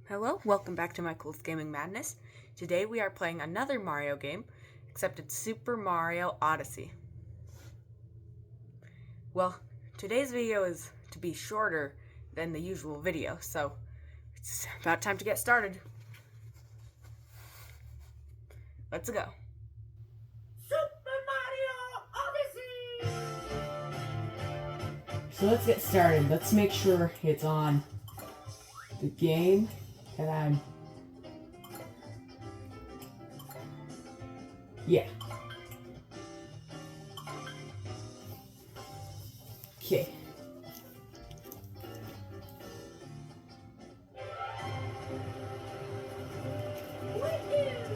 Hello, welcome back to my Coolest Gaming Madness. Today we are playing another Mario game, except it's Super Mario Odyssey. Well, today's video is to be shorter than the usual video, so it's about time to get started. Let's go. Super Mario Odyssey! So let's get started. Let's make sure it's on the game that I'm... Yeah. Okay.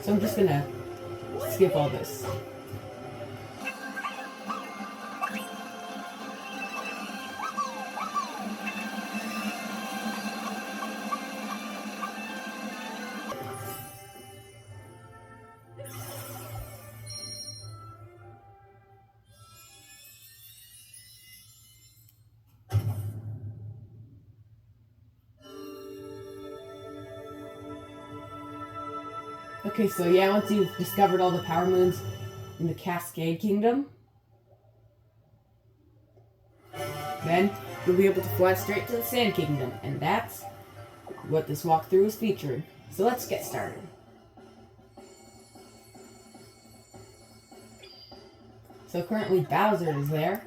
So I'm just gonna skip all this. Okay, so yeah, once you've discovered all the power moons in the Cascade Kingdom, then you'll be able to fly straight to the Sand Kingdom, and that's what this walkthrough is featuring. So let's get started. So currently Bowser is there.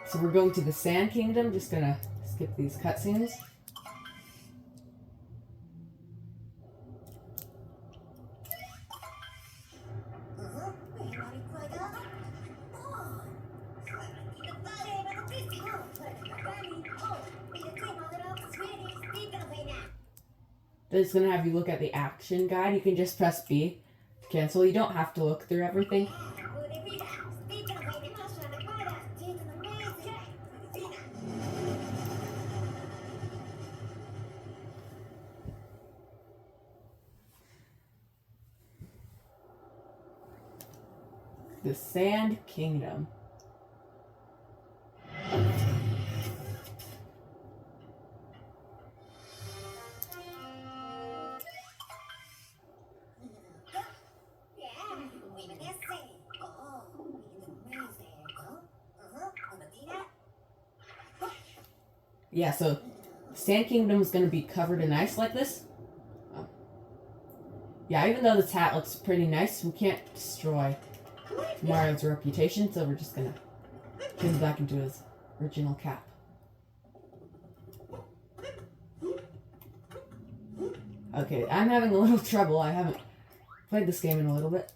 So we're going to the Sand Kingdom, just gonna skip these cutscenes. It's going to have you look at the action guide. You can just press B to cancel. You don't have to look through everything. The Sand Kingdom. Yeah, so Sand Kingdom is going to be covered in ice like this. Yeah, even though this hat looks pretty nice, we can't destroy Mario's reputation, so we're just going to put him back into his original cap. Okay, I'm having a little trouble. I haven't played this game in a little bit.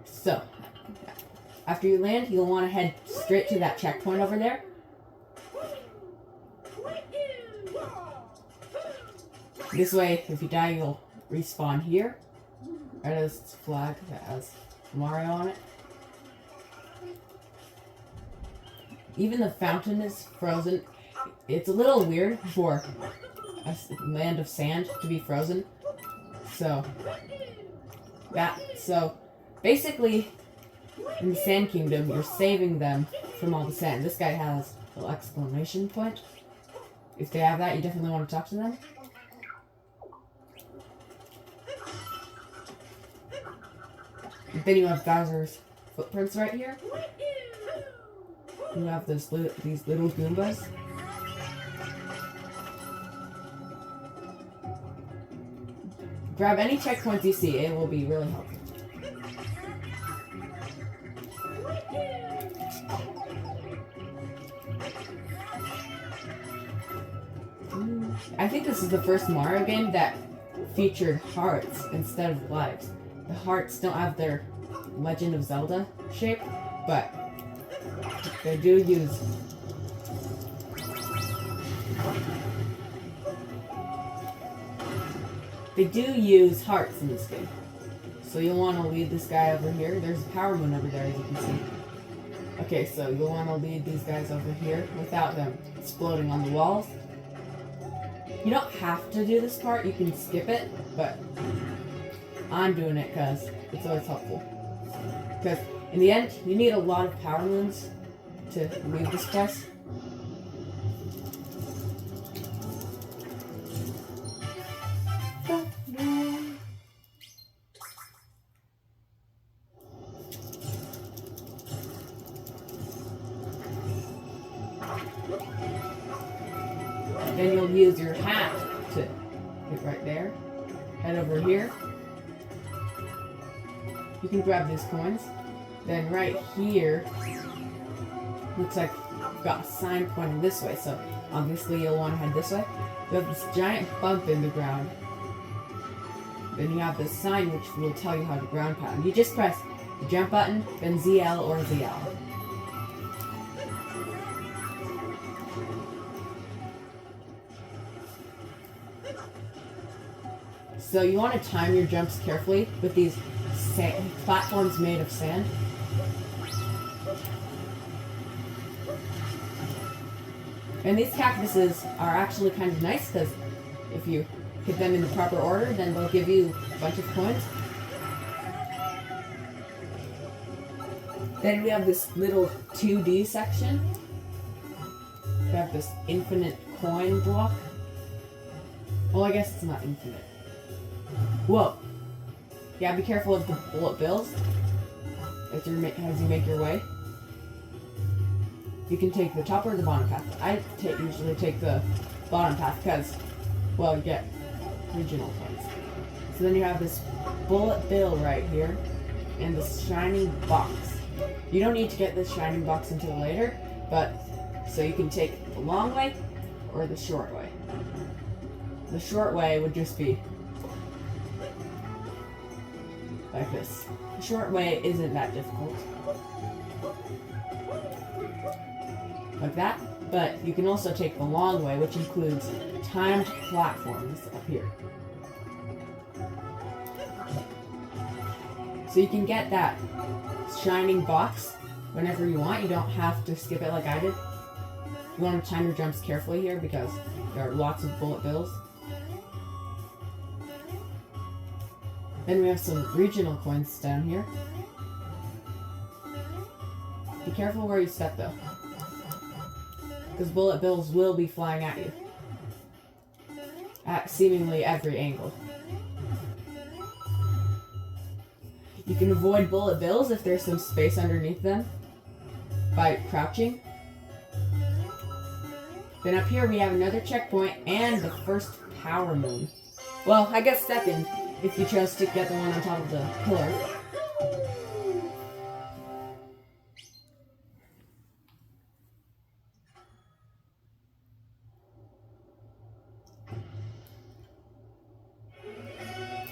So, after you land, you'll want to head straight to that checkpoint over there. This way, if you die, you'll respawn here. Right as this flag that has Mario on it. Even the fountain is frozen. It's a little weird for a land of sand to be frozen. So, basically, in the Sand Kingdom, you're saving them from all the sand. This guy has a little exclamation point. If they have that, you definitely want to talk to them. And then you have Bowser's footprints right here. You have these little Goombas. Grab any checkpoints you see, it will be really helpful. I think this is the first Mario game that featured hearts instead of lives. The hearts don't have their Legend of Zelda shape, but they do use... They do use hearts in this game. So you'll want to lead this guy over here. There's a power moon over there, as you can see. Okay, so you'll want to lead these guys over here without them exploding on the walls. You don't have to do this part, you can skip it, but I'm doing it because it's always helpful. Because in the end, you need a lot of power moons to leave this place. Then you'll use your hat to hit right there. Head over here. You can grab these coins. Then right here, looks like you've got a sign pointing this way, so obviously you'll want to head this way. You have this giant bump in the ground. Then you have this sign which will tell you how to ground pound. You just press the jump button, then ZL or ZL. So you want to time your jumps carefully with these platforms made of sand. And these cactuses are actually kind of nice because if you hit them in the proper order, then they'll give you a bunch of coins. Then we have this little 2D section. We have this infinite coin block. Well, I guess it's not infinite. Whoa. Yeah, be careful of the bullet bills as you make your way. You can take the top or the bottom path. I usually take the bottom path because, well, you get regional points. So then you have this bullet bill right here and this shining box. You don't need to get this shining box until later, but so you can take the long way or the short way. The short way would just be like this. The short way isn't that difficult. Like that. But you can also take the long way, which includes timed platforms up here. So you can get that shining box whenever you want. You don't have to skip it like I did. You want to time your jumps carefully here because there are lots of bullet bills. Then we have some regional coins down here. Be careful where you step though, because bullet bills will be flying at you at seemingly every angle. You can avoid bullet bills if there's some space underneath them by crouching. Then up here we have another checkpoint and the first power moon. Well, I guess second, if you chose to get the one on top of the pillar.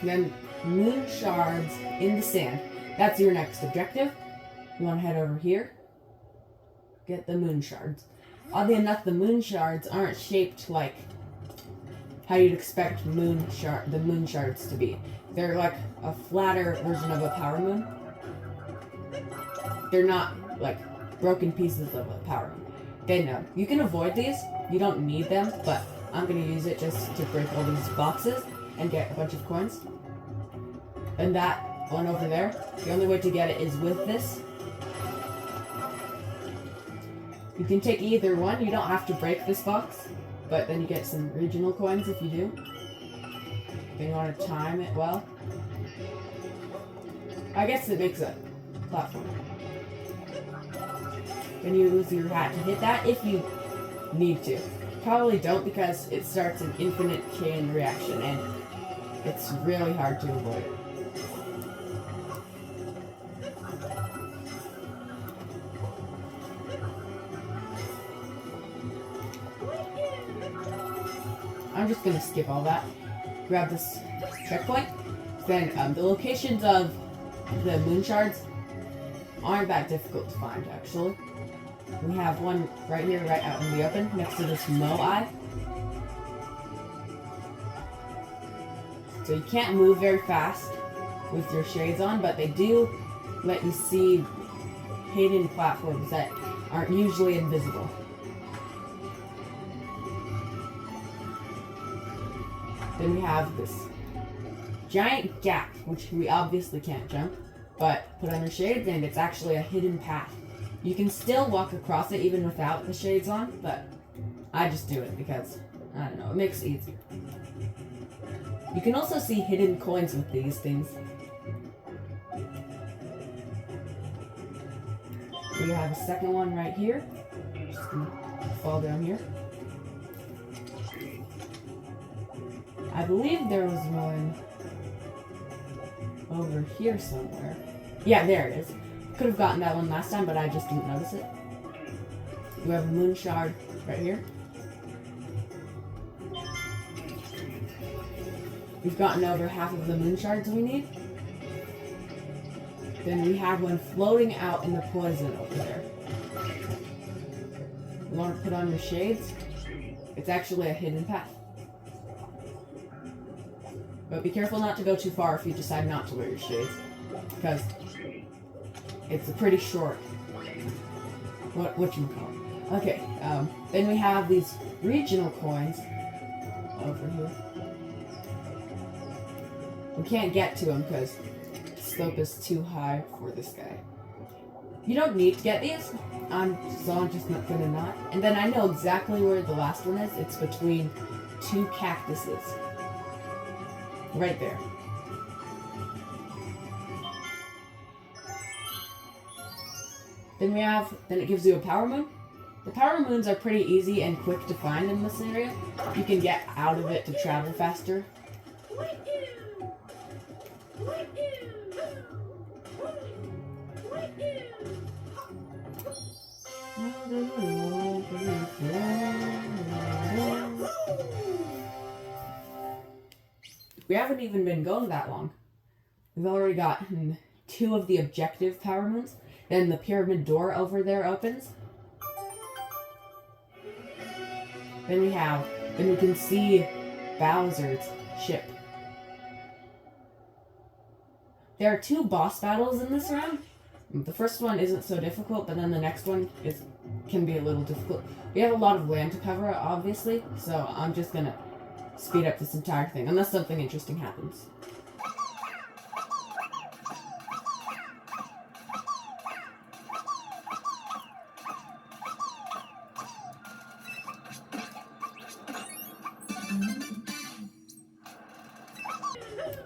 Then moon shards in the sand. That's your next objective. You want to head over here. Get the moon shards. Oddly enough, the moon shards aren't shaped like how you'd expect the moon shards to be. They're like a flatter version of a power moon. They're not like broken pieces of a power moon. Okay, no. You can avoid these. You don't need them, but I'm going to use it just to break all these boxes and get a bunch of coins. And that one over there, the only way to get it is with this. You can take either one. You don't have to break this box, but then you get some regional coins if you do. Then you want to time it well. I guess it makes a platform. Then you use your hat to hit that if you need to. Probably don't because it starts an infinite chain reaction and it's really hard to avoid it. I'm just going to skip all that. Grab this checkpoint. Then the locations of the moon shards aren't that difficult to find, actually. We have one right here, right out in the open, next to this Moai. So you can't move very fast with your shades on, but they do let you see hidden platforms that aren't usually invisible. Then we have this giant gap, which we obviously can't jump, but put on your shades and it's actually a hidden path. You can still walk across it even without the shades on, but I just do it because, I don't know, it makes it easier. You can also see hidden coins with these things. We have a second one right here. Just gonna fall down here. I believe there was one over here somewhere. Yeah, there it is. Could have gotten that one last time, but I just didn't notice it. We have a moon shard right here. We've gotten over half of the moon shards we need. Then we have one floating out in the poison over there. You want to put on your shades? It's actually a hidden path. But be careful not to go too far if you decide not to wear your shades, because it's a pretty short. What you call it? Okay. Then we have these regional coins over here. We can't get to them because the slope is too high for this guy. You don't need to get these, so I'm just not gonna not. And then I know exactly where the last one is. It's between two cactuses. Right there. Then it gives you a power moon. The power moons are pretty easy and quick to find in this area. You can get out of it to travel faster. We haven't even been going that long. We've already got 2 of the objective power moons. Then the pyramid door over there opens. Then we can see Bowser's ship. There are 2 boss battles in this round. The first one isn't so difficult, but then the next one can be a little difficult. We have a lot of land to cover, obviously, so I'm just gonna speed up this entire thing, unless something interesting happens.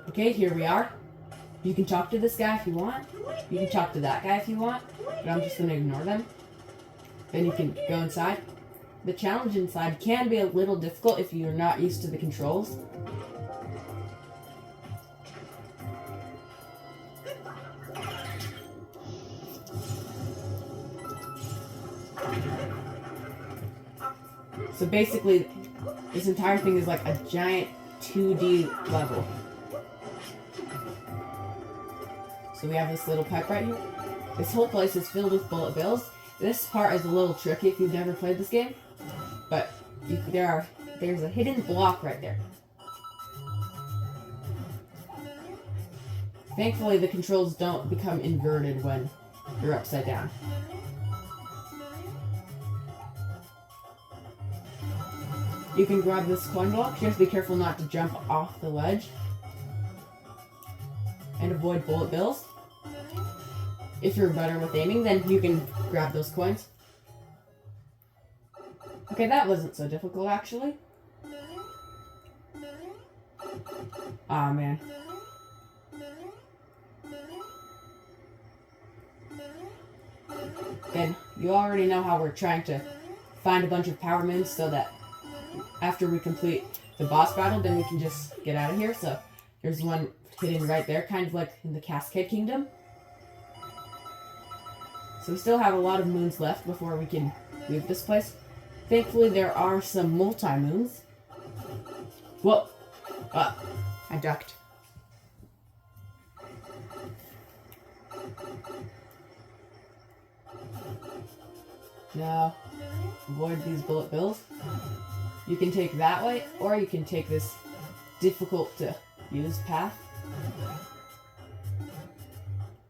Okay, here we are. You can talk to this guy if you want. You can talk to that guy if you want, but I'm just gonna ignore them. Then you can go inside. The challenge inside can be a little difficult if you're not used to the controls. So basically, this entire thing is like a giant 2D level. So we have this little pipe right here. This whole place is filled with bullet bills. This part is a little tricky if you've never played this game, but there's a hidden block right there. Thankfully, the controls don't become inverted when you're upside down. You can grab this coin block. Just be careful not to jump off the ledge and avoid bullet bills. If you're better with aiming, then you can grab those coins. Okay, that wasn't so difficult, actually. Aw, man. Then you already know how we're trying to find a bunch of power moons so that after we complete the boss battle, then we can just get out of here. So there's one hidden right there, kind of like in the Cascade Kingdom. So we still have a lot of moons left before we can leave this place. Thankfully, there are some multi-moons. Whoa! I ducked. Now, avoid these bullet bills. You can take that way, or you can take this difficult to use path.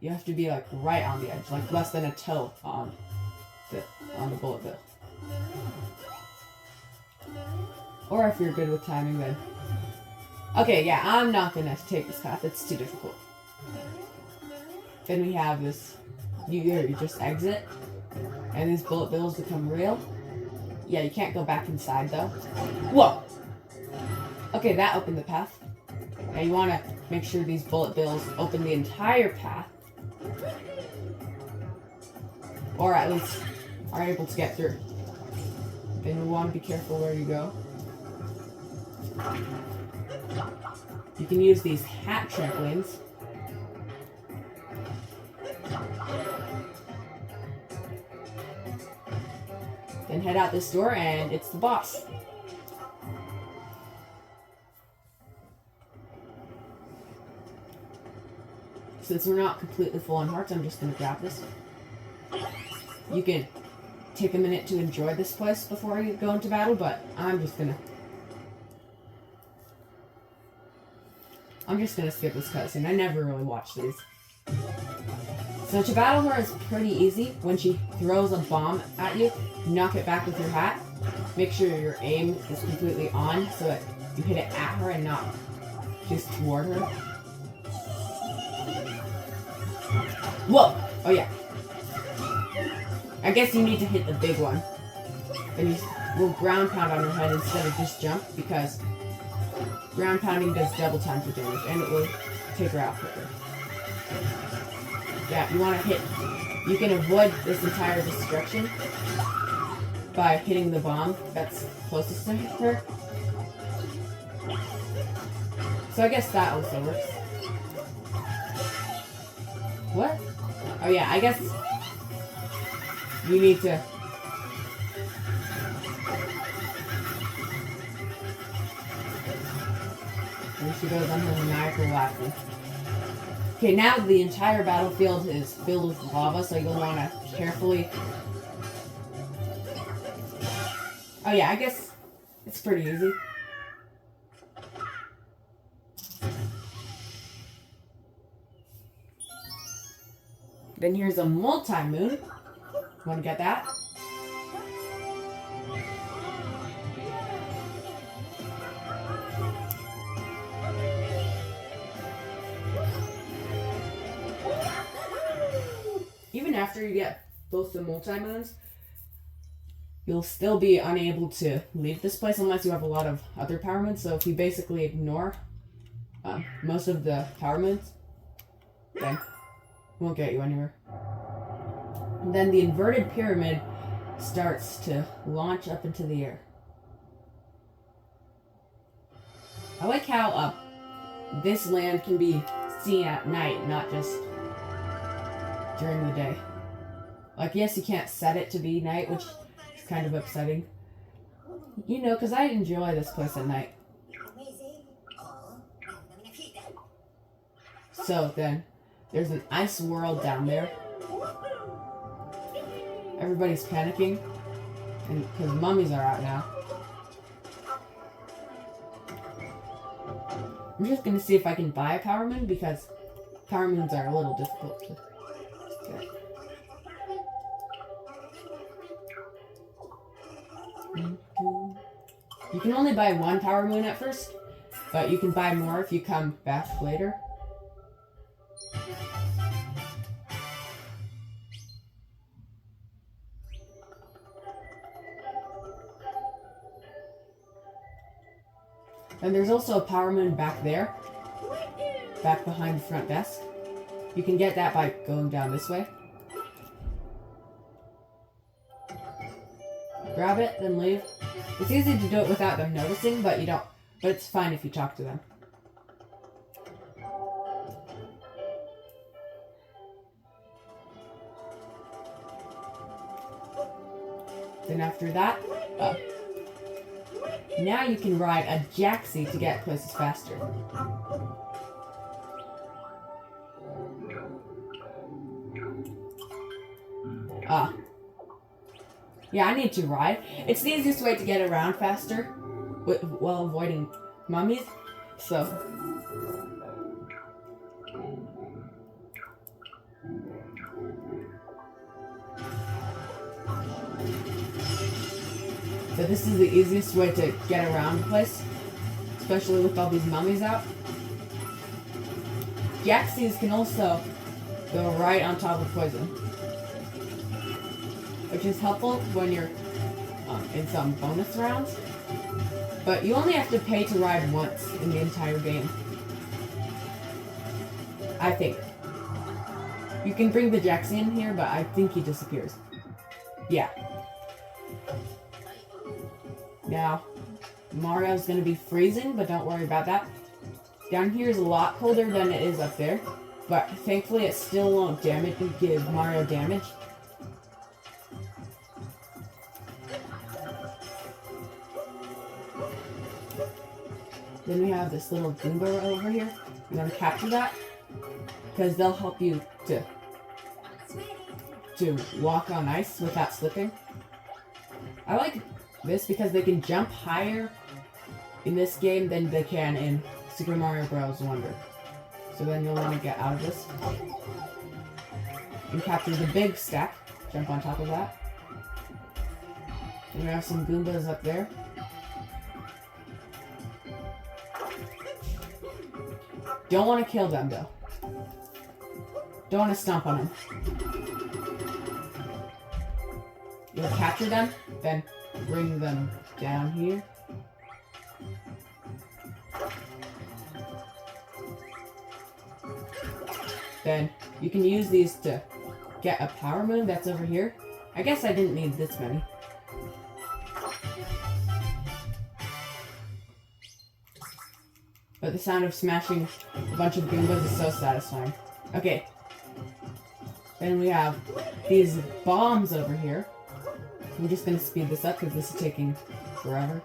You have to be like right on the edge, like less than a toe on the bullet bill. Or if you're good with timing, then Okay, yeah, I'm not gonna take this path. It's too difficult. Then we have this. You just exit, and these bullet bills become real. Yeah, you can't go back inside though. Whoa! Okay, that opened the path. Now you want to make sure these bullet bills open the entire path. Or at least are able to get through. Then you want to be careful where you go. You can use these hat trampolines. Then head out this door and it's the boss. Since we're not completely full on hearts, I'm just going to grab this. You can take a minute to enjoy this place before you go into battle, but I'm just going to skip this cutscene. I never really watched these. So to battle her is pretty easy. When she throws a bomb at you, knock it back with your hat. Make sure your aim is completely on so that you hit it at her and not just toward her. Whoa! Oh yeah. I guess you need to hit the big one. Then you will ground pound on her head instead of just jump, because ground pounding does double times the damage and it will take her out quicker. Yeah, you want to hit. You can avoid this entire destruction by hitting the bomb that's closest to her. So I guess that also works. What? Oh yeah, I guess you need to. And she goes on her maniacal laughter. Okay, now the entire battlefield is filled with lava, so you'll want to carefully... Oh yeah, I guess it's pretty easy. Then here's a multi-moon. Want to get that? Even after you get both the multi-moons, you'll still be unable to leave this place unless you have a lot of other power moons. So if you basically ignore most of the power moons, then it won't get you anywhere. And then the inverted pyramid starts to launch up into the air. I like how this land can be seen at night, not just during the day. Like, yes, you can't set it to be night, which is kind of upsetting. You know, because I enjoy this place at night. So then, there's an ice world down there. Everybody's panicking, and because mummies are out now. I'm just gonna see if I can buy a power moon, because power moons are a little difficult to get. You can only buy one power moon at first, but you can buy more if you come back later. And there's also a power moon back there, back behind the front desk. You can get that by going down this way. Grab it, then leave. It's easy to do it without them noticing, but you don't. But it's fine if you talk to them. Then after that, now you can ride a jacksie to get places faster. Yeah, I need to ride. It's the easiest way to get around faster while avoiding mummies. So this is the easiest way to get around the place. especially with all these mummies out. Jaxies can also go right on top of poison, which is helpful when you're in some bonus rounds. But you only have to pay to ride once in the entire game, I think. You can bring the Jaxie in here, but I think he disappears. Yeah. Now, Mario's gonna be freezing, but don't worry about that. Down here is a lot colder than it is up there, but thankfully it still won't give Mario damage. Then we have this little Goomba over here. You want to capture that? Because they'll help you to walk on ice without slipping. I like this because they can jump higher in this game than they can in Super Mario Bros. Wonder. So then you'll want to get out of this and capture the big stack. Jump on top of that. And we have some Goombas up there. Don't want to kill them though. Don't want to stomp on them. You'll capture them, then bring them down here. Then you can use these to get a power moon that's over here. I guess I didn't need this many. But the sound of smashing a bunch of Goombas is so satisfying. Okay. Then we have these bombs over here. I'm just gonna speed this up because this is taking forever.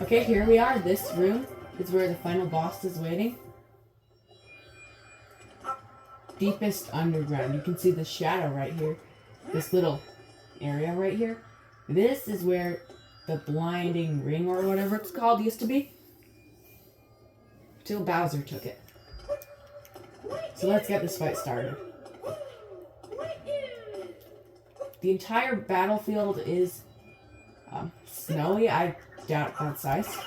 Okay, here we are. This room is where the final boss is waiting. Deepest underground. You can see the shadow right here. This little area right here. This is where the blinding ring or whatever it's called used to be. Till Bowser took it. So let's get this fight started. The entire battlefield is snowy. I doubt that's ice.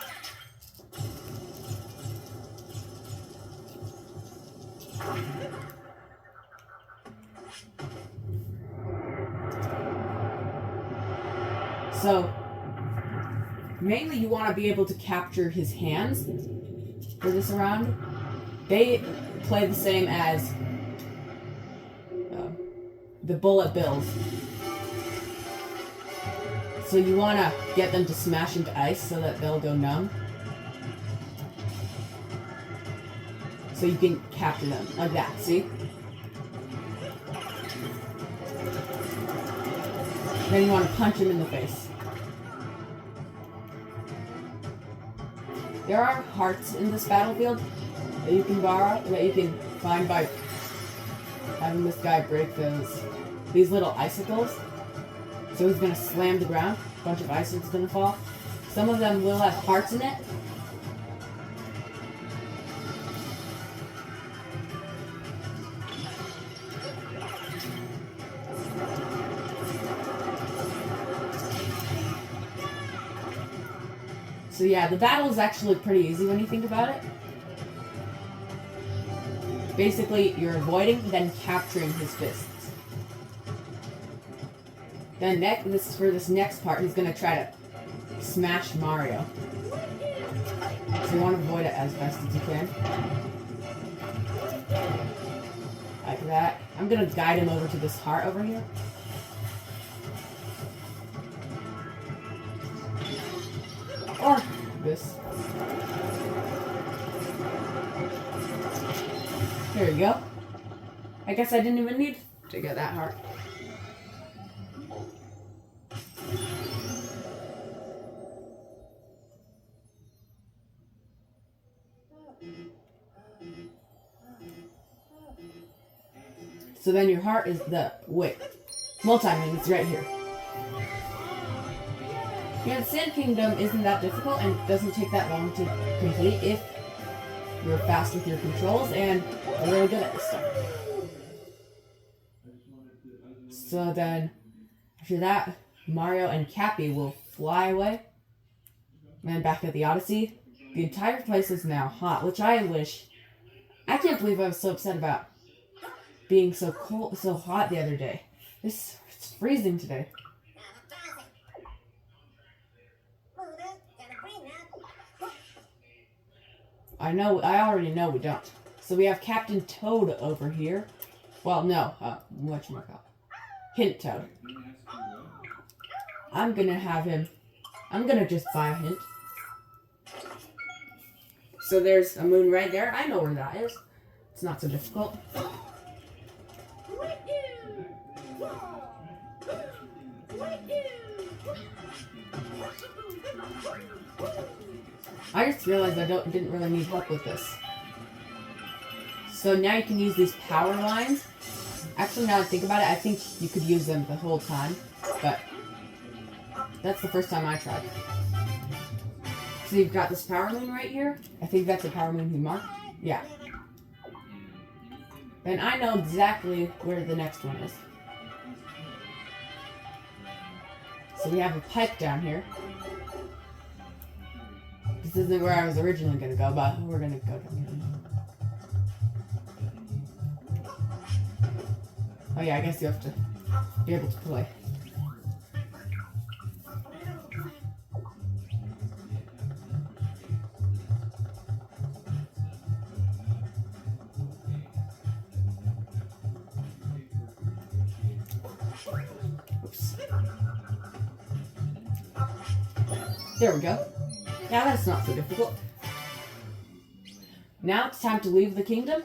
So, mainly you want to be able to capture his hands for this round. They play the same as the bullet bills. So you want to get them to smash into ice so that they'll go numb. So you can capture them like that, see? Then you want to punch him in the face. There are hearts in this battlefield that you can borrow, that you can find by having this guy break these little icicles. So he's gonna slam the ground, a bunch of icicles gonna fall. Some of them will have hearts in it. So yeah, the battle is actually pretty easy when you think about it. Basically, you're avoiding, then capturing his fists. Then for this next part, he's gonna try to smash Mario. So you want to avoid it as best as you can. Like that. I'm gonna guide him over to this heart over here. Or this. There you go. I guess I didn't even need to get that heart. So then your heart is the multi-moon is right here. Yeah, the Sand Kingdom isn't that difficult and doesn't take that long to complete if you're fast with your controls and are really good at this stuff. So then, after that, Mario and Cappy will fly away. And then back at the Odyssey, the entire place is now hot, which I wish. I can't believe I was so upset about being so cold, so hot the other day. It's freezing today. I already know we don't. So we have Captain Toad over here. Well, no, whatchamacallit? Hint Toad. I'm gonna just buy a hint. So there's a moon right there. I know where that is. It's not so difficult. I just realized I didn't really need help with this. So now you can use these power lines. Actually, now that I think about it, I think you could use them the whole time, but that's the first time I tried. So you've got this power moon right here. I think that's a power moon you marked. Yeah. And I know exactly where the next one is. So we have a pipe down here. This isn't where I was originally going to go, but we're going to go down here. Oh yeah, I guess you have to be able to play. Oops. There we go. Now that's not so difficult. Now it's time to leave the kingdom.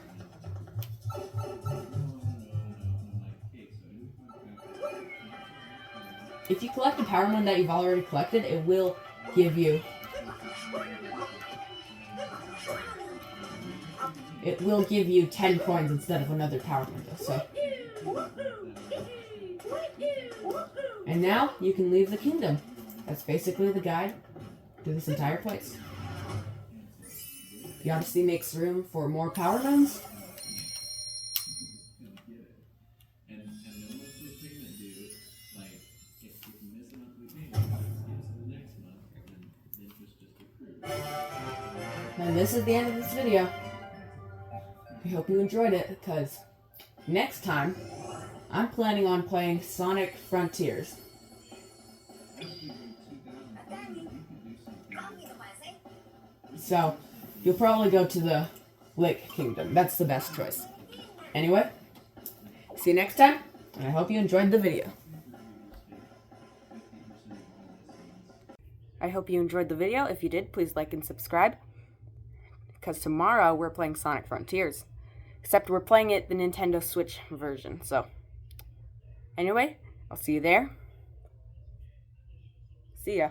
If you collect a power moon that you've already collected, it will give you 10 coins instead of another power moon. So, and now you can leave the kingdom. That's basically the guide to this entire place. The Odyssey makes room for more power moons. And this is the end of this video. I hope you enjoyed it, because next time, I'm planning on playing Sonic Frontiers. So, you'll probably go to the Lake Kingdom. That's the best choice. Anyway, see you next time, and I hope you enjoyed the video. I hope you enjoyed the video. If you did, please like and subscribe. Because tomorrow we're playing Sonic Frontiers. Except we're playing it the Nintendo Switch version. So, anyway, I'll see you there. See ya.